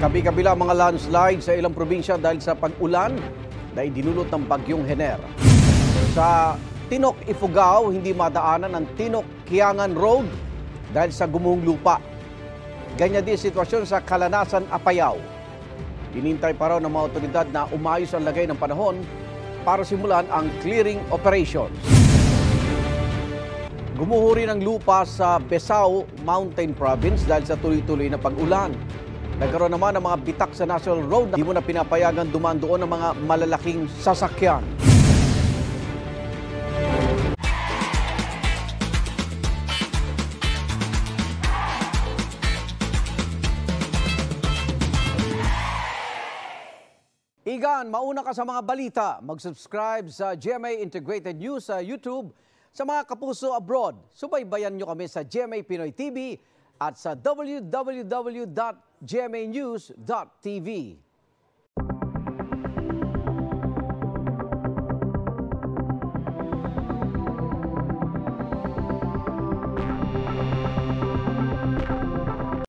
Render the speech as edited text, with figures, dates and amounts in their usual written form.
Kabi-kabila mga landslide sa ilang probinsya dahil sa pag-ulan na idinulot ng bagyong Hener. Sa Tinok, Ifugao, hindi madaanan ang Tinok-Kiangan Road dahil sa gumuhong lupa. Ganyan din sitwasyon sa Kalanasan, Apayao. Hinintay pa raw ng mga otoridad na umayos ang lagay ng panahon para simulan ang clearing operations. Gumuho rin ang lupa sa Besao Mountain Province dahil sa tuloy-tuloy na pag-ulan. Nagkaroon naman ng mga bitak sa National Road na hindi mo na pinapayagan dumaan doon ng mga malalaking sasakyan. Igan, mauna ka sa mga balita. Mag-subscribe sa GMA Integrated News sa YouTube. Sa mga kapuso abroad, subaybayan nyo kami sa GMA Pinoy TV at sa www.gmanews.tv.